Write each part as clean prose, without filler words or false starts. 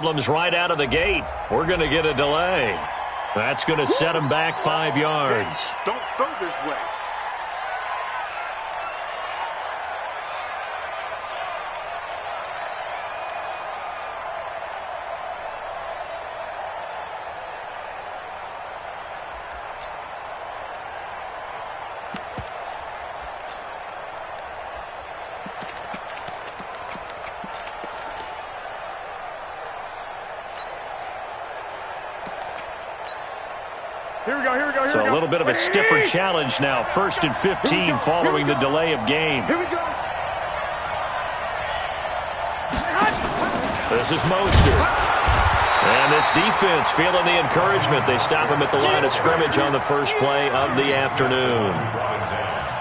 Problems right out of the gate. We're going to get a delay. That's going to set him back 5 yards. Don't throw this way. So a little bit of a stiffer challenge now. 1st and 15 following the delay of game. Here we go. This is Mostert. And this defense feeling the encouragement. They stop him at the line of scrimmage on the first play of the afternoon.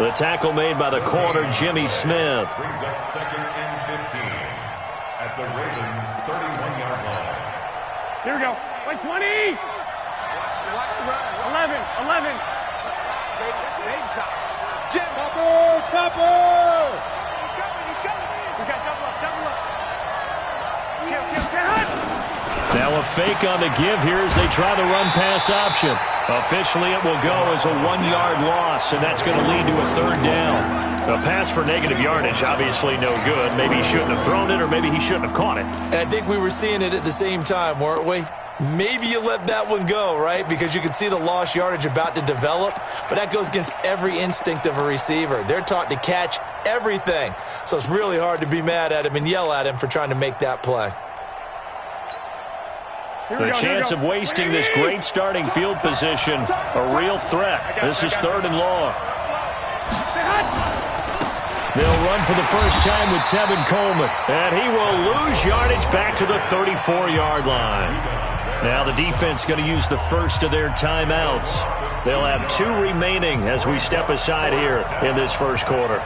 The tackle made by the corner, Jimmy Smith. Brings up 2nd and 15 at the Ravens' 31-yard line. Here we go. Like 20. 11. That's baby shot. Topper. We got double up. Kill. Now a fake on the give here as they try the run-pass option. Officially, it will go as a 1-yard loss, and that's going to lead to a 3rd down. A pass for negative yardage, obviously no good. Maybe he shouldn't have thrown it, or maybe he shouldn't have caught it. And I think we were seeing it at the same time, weren't we? Maybe you let that one go, right? Because you can see the lost yardage about to develop, but that goes against every instinct of a receiver. They're taught to catch everything, so it's really hard to be mad at him and yell at him for trying to make that play. The chance of wasting this great starting field position, a real threat. This is 3rd and long. They'll run for the first time with Tevin Coleman, and he will lose yardage back to the 34-yard line. Now the defense going to use the first of their timeouts. They'll have 2 remaining as we step aside here in this first quarter.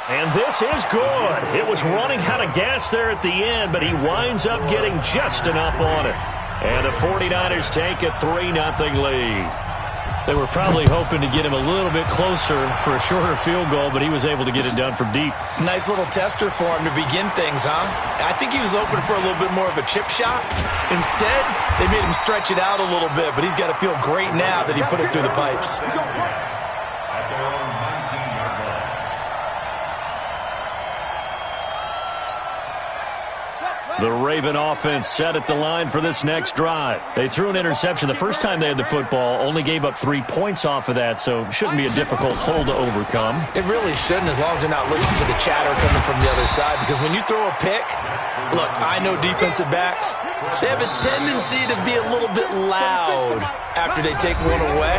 And this is good. It was running out of gas there at the end, but he winds up getting just enough on it. And the 49ers take a 3-0 lead. They were probably hoping to get him a little bit closer for a shorter field goal, but he was able to get it done from deep. Nice little tester for him to begin things, huh? I think he was open for a little bit more of a chip shot. Instead, they made him stretch it out a little bit, but he's got to feel great now that he put it through the pipes. At their own 19-yard line. The Raven offense set at the line for this next drive. They threw an interception the first time they had the football, only gave up 3 points off of that, so shouldn't be a difficult hole to overcome. It really shouldn't, as long as they're not listening to the chatter coming from the other side, because when you throw a pick, look, I know defensive backs, they have a tendency to be a little bit loud after they take one away,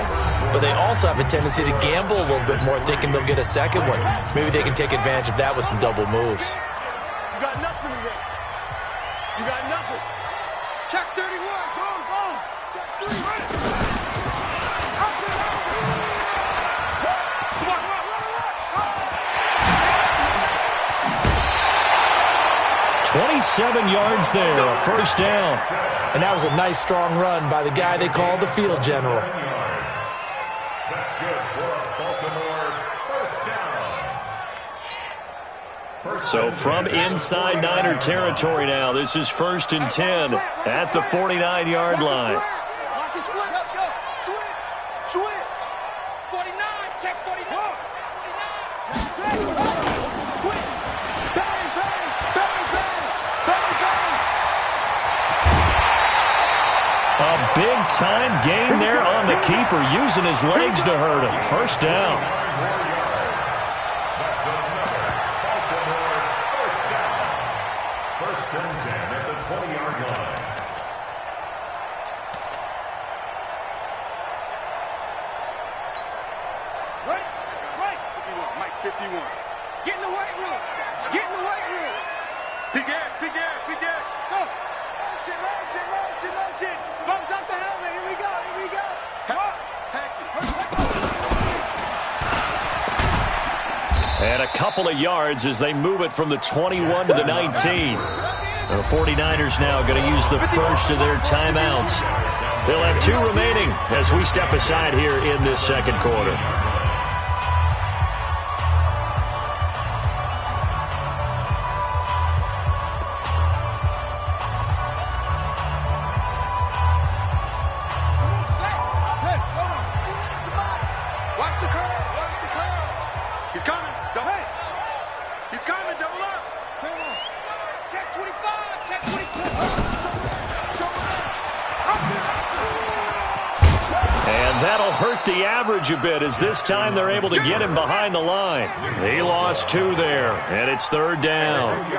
but they also have a tendency to gamble a little bit more, thinking they'll get a second one. Maybe they can take advantage of that with some double moves. You got nothing today. You got nothing. Check 31. Go. Check 31. 27 yards there, a first down. And that was a nice, strong run by the guy they call the field general. That's good for a Baltimore first down. So from inside Niner territory now, this is 1st and 10 at the 49-yard line. Watch his flip. Go. Switch. 49. Check 49. 49. Switch. Bang. A big-time gain there on the keeper, using his legs to hurt him. First down. That's another Baltimore first down. 1st and 10 at the 20-yard line. Right. 51. Mike 51. Get in the weight room. Big air. Go. Motion. Thumbs up the helmet. Here we go. Come on. Pass it. And a couple of yards as they move it from the 21 to the 19. The 49ers now going to use the first of their timeouts. They'll have 2 remaining as we step aside here in this second quarter. up the average a bit as this time they're able to get him behind the line. He lost 2 there, and it's 3rd down. It's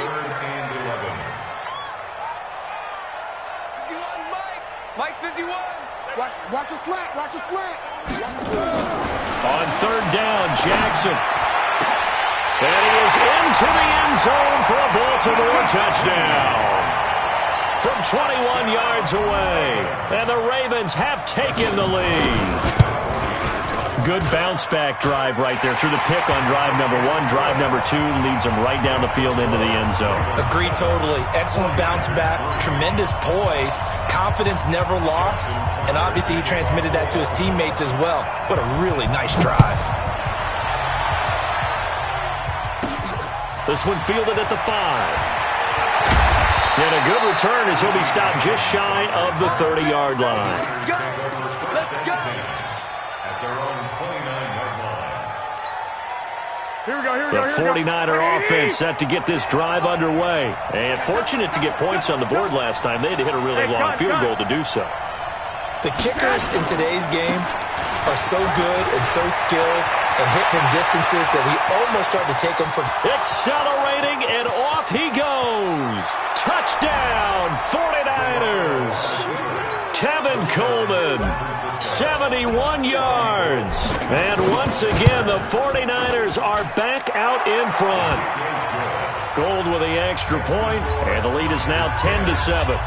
3rd and 11. 51, Mike. Mike 51. Watch a slant. Watch a slant. On 3rd down, Jackson. And he is into the end zone for a Baltimore touchdown. From 21 yards away. And the Ravens have taken the lead. Good bounce-back drive right there through the pick on drive number 1. Drive number 2 leads them right down the field into the end zone. Agree totally. Excellent bounce-back, tremendous poise, confidence never lost, and obviously he transmitted that to his teammates as well. What a really nice drive. This one fielded at the 5. And a good return as he'll be stopped just shy of the 30-yard line. Let's go. At their own 29-yard line. Here we go, here we The go, here we go. 49er offense set to get this drive underway. And fortunate to get points on the board last time. They had to hit a really long field goal to do so. The kickers in today's game are so good and so skilled and hit from distances that we almost start to take them for... Accelerating, and off he goes. Touchdown, 49ers. Tevin Coleman, 71 yards. And once again, the 49ers are back out in front. Gold with the extra point, and the lead is now 10-7.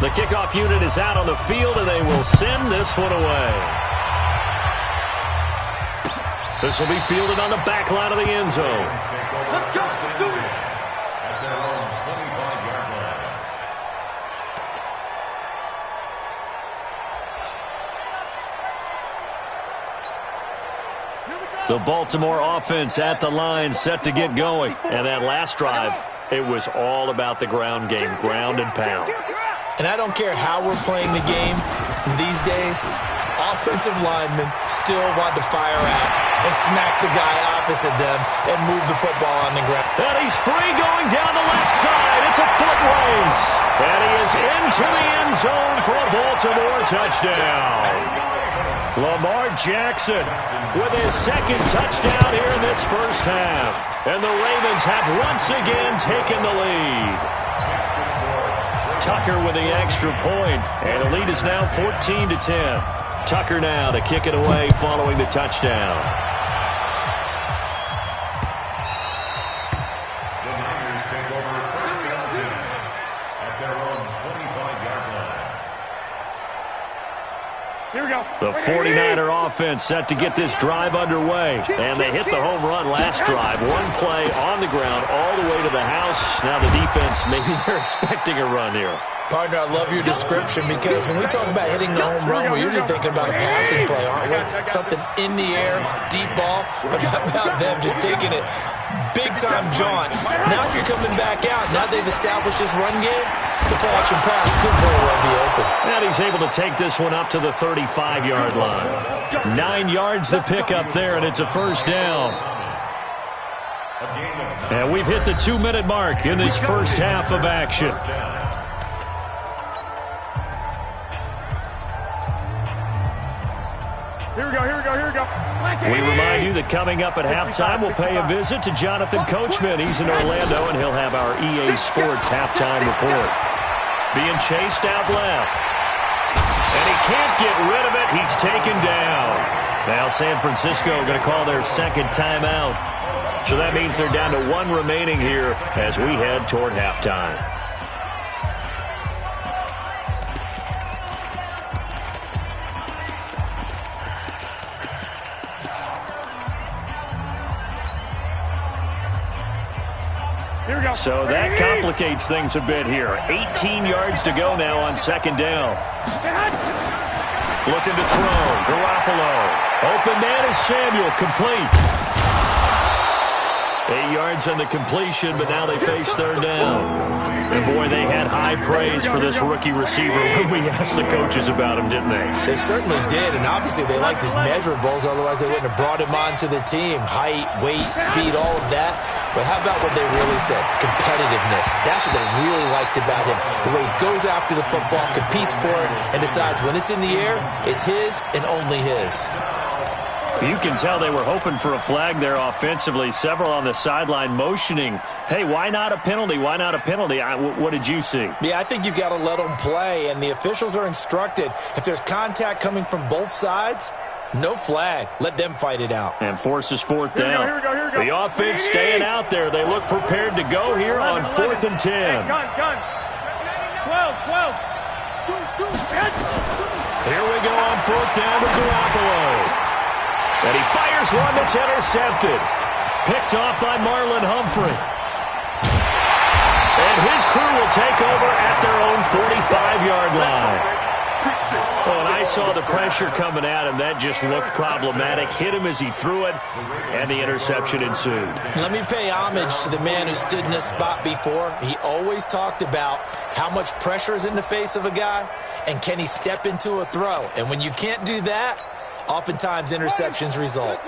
The kickoff unit is out on the field, and they will send this one away. This will be fielded on the back line of the end zone. Let's go. Do it. At their own 25-yard line. Here we go. The Baltimore offense at the line, set to get going. And that last drive, it was all about the ground game, ground and pound. And I don't care how we're playing the game these days, offensive linemen still want to fire out and smack the guy opposite them and move the football on the ground. And he's free going down the left side. It's a foot race. And he is into the end zone for a Baltimore touchdown. Lamar Jackson with his 2nd touchdown here in this first half. And the Ravens have once again taken the lead. Tucker with the extra point, and the lead is now 14-10. Tucker now to kick it away following the touchdown. The Niners take over 1st and 10 at their own 25-yard line. Here we go. The 49er offense set to get this drive underway. And they hit the home run last drive. One play on the ground all the way to the house. Now the defense, maybe they're expecting a run here. Partner, I love your description because when we talk about hitting the home run, we're usually thinking about a passing play, aren't we? Something in the air, deep ball, but how about them just taking it big-time jaunt. Now if you're coming back out, now they've established this run game, the play-action pass could very well be open. And he's able to take this one up to the 35-yard line. 9 yards to pick up there, and it's a first down. And we've hit the 2-minute mark in this first half of action. Here we go, here we go, here we go. We remind you that coming up at halftime, we'll pay a visit to Jonathan Coachman. He's in Orlando, and he'll have our EA Sports halftime report. Being chased out left. And he can't get rid of it. He's taken down. Now San Francisco going to call their 2nd timeout. So that means they're down to 1 remaining here as we head toward halftime. So that complicates things a bit here. 18 yards to go now on 2nd down. Looking to throw. Garoppolo. Open man is Samuel. Complete. 8 yards on the completion, but now they face third down. And, boy, they had high praise for this rookie receiver when we asked the coaches about him, didn't they? They certainly did, and obviously they liked his measurables. Otherwise, they wouldn't have brought him onto the team. Height, weight, speed, all of that. But how about what they really said? Competitiveness. That's what they really liked about him. The way he goes after the football, competes for it, and decides when it's in the air, it's his and only his. You can tell they were hoping for a flag there offensively. Several on the sideline motioning, hey, why not a penalty? Why not a penalty? What did you see? Yeah, I think you've got to let them play, and the officials are instructed. If there's contact coming from both sides, no flag. Let them fight it out. And forces fourth down. Here we go. The offense staying out there. They look prepared to go here on 4th and 10. Hey, gun. 12. Here we go on 4th down to Garoppolo. And he fires one that's intercepted. Picked off by Marlon Humphrey. And his crew will take over at their own 45-yard line. Oh, and I saw the pressure coming at him. That just looked problematic. Hit him as he threw it, and the interception ensued. Let me pay homage to the man who stood in this spot before. He always talked about how much pressure is in the face of a guy, and can he step into a throw. And when you can't do that, oftentimes interceptions result.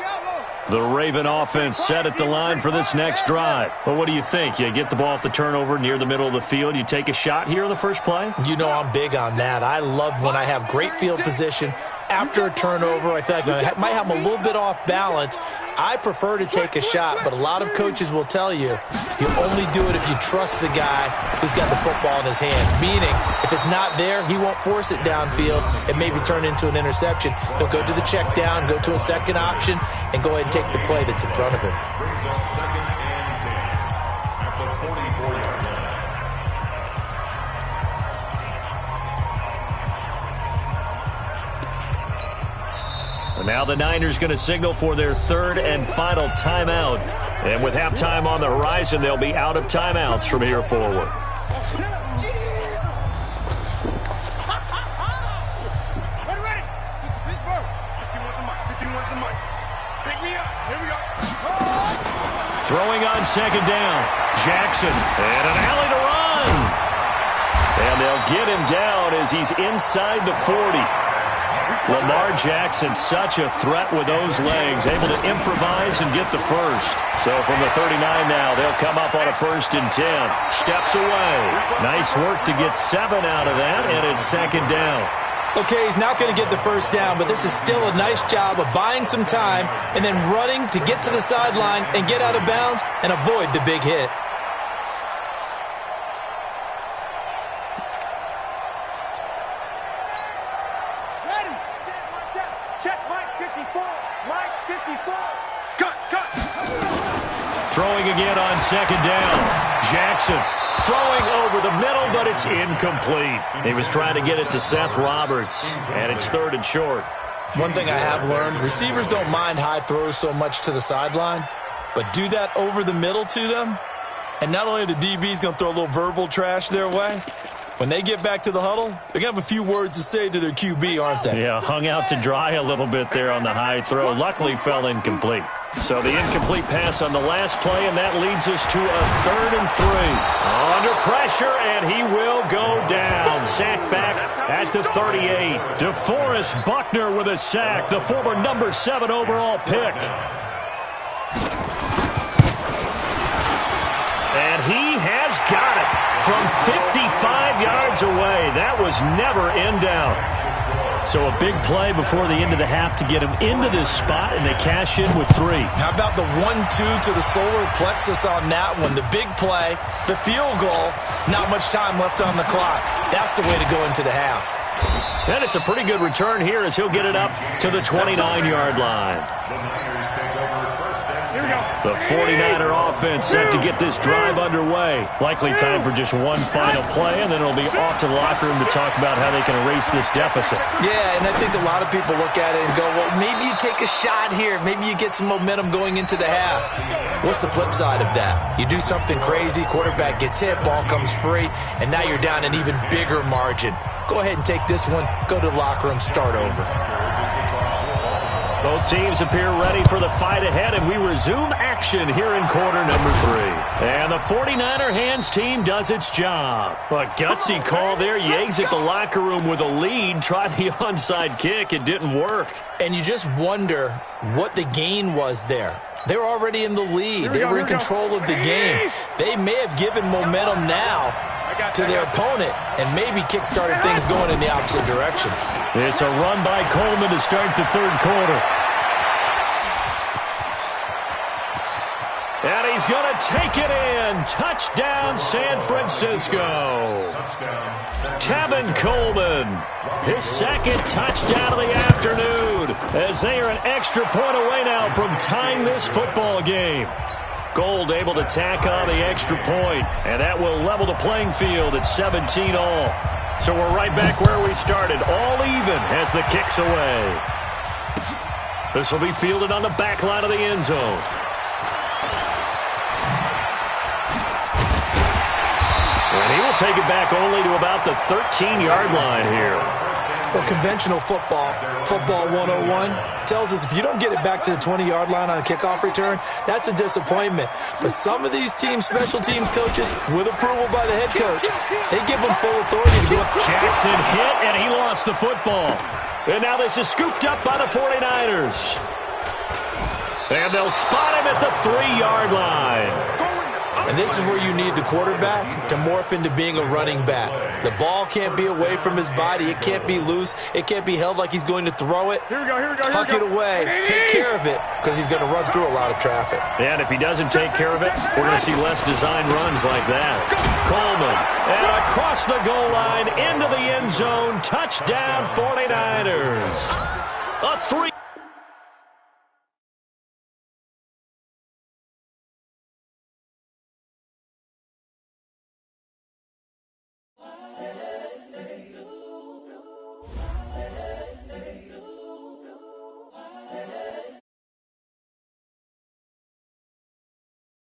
The Raven offense set at the line for this next drive. Well, what do you think? You get the ball off the turnover near the middle of the field. You take a shot here in the first play? You know I'm big on that. I love when I have great field position. After a turnover, I feel like I might have a little bit off balance. I prefer to take a shot, but a lot of coaches will tell you only do it if you trust the guy who's got the football in his hand. Meaning, if it's not there, he won't force it downfield and maybe turn it into an interception. He'll go to the check down, go to a second option, and go ahead and take the play that's in front of him. Brings up 2nd and 10 at the 44-yard line. And now the Niners going to signal for their 3rd and final timeout. And with halftime on the horizon, they'll be out of timeouts from here forward. Ready. Pittsburgh. 51 the mic. Pick me up. Here we go. Throwing on 2nd down. Jackson. And an alley to run. And they'll get him down as he's inside the 40. Lamar Jackson, such a threat with those legs, able to improvise and get the first. So from the 39 now, they'll come up on a 1st and 10. Steps away. Nice work to get 7 out of that, and it's 2nd down. Okay, he's not going to get the first down, but this is still a nice job of buying some time and then running to get to the sideline and get out of bounds and avoid the big hit. Throwing again on 2nd down. Jackson throwing over the middle, but it's incomplete. He was trying to get it to Seth Roberts, and it's 3rd and short. One thing I have learned, receivers don't mind high throws so much to the sideline, but do that over the middle to them, and not only are the DBs going to throw a little verbal trash their way, when they get back to the huddle, they're going to have a few words to say to their QB, aren't they? Yeah, hung out to dry a little bit there on the high throw. Luckily fell incomplete. So the incomplete pass on the last play, and that leads us to a 3rd and 3. Under pressure, and he will go down. Sacked back at the 38. DeForest Buckner with a sack, the former number 7 overall pick. And he has got it from 55 yards away. That was never in doubt. So a big play before the end of the half to get him into this spot, and they cash in with 3. How about the 1-2 to the solar plexus on that one? The big play, the field goal, not much time left on the clock. That's the way to go into the half. And it's a pretty good return here as he'll get it up to the 29-yard line. The Niners take over 1st and 10. The 49er offense set to get this drive underway. Likely time for just one final play, and then it'll be off to the locker room to talk about how they can erase this deficit. Yeah, and I think a lot of people look at it and go, well, maybe you take a shot here. Maybe you get some momentum going into the half. What's the flip side of that? You do something crazy, quarterback gets hit, ball comes free, and now you're down an even bigger margin. Go ahead and take this one, go to the locker room, start over. The Both teams appear ready for the fight ahead, and we resume action here in quarter number 3. And the 49er hands team does its job. A gutsy call there. You exit the locker room with a lead. Try the onside kick. It didn't work. And you just wonder what the gain was there. They were already in the lead. They were in control of the game. They may have given momentum now to their opponent and maybe kick-started things going in the opposite direction. It's a run by Coleman to start the third quarter. And he's going to take it in. Touchdown, San Francisco. Tevin Coleman, his second touchdown of the afternoon, as they are an extra point away now from tying this football game. Gold able to tack on the extra point, and that will level the playing field at 17 all. So we're right back where we started, all even as the kick's away. This will be fielded on the back line of the end zone. And he will take it back only to about the 13-yard line here. Well, conventional football 101, tells us if you don't get it back to the 20-yard line on a kickoff return, that's a disappointment. But some of these teams, special teams coaches, with approval by the head coach, they give them full authority to go up. Jackson hit, and he lost the football. And now this is scooped up by the 49ers. And they'll spot him at the 3-yard line. And this is where you need the quarterback to morph into being a running back. The ball can't be away from his body. It can't be loose. It can't be held like he's going to throw it. Tuck it away. Take care of it, because he's going to run through a lot of traffic. And if he doesn't take care of it, we're going to see less design runs like that. Coleman, and across the goal line, into the end zone. Touchdown, 49ers. A 3.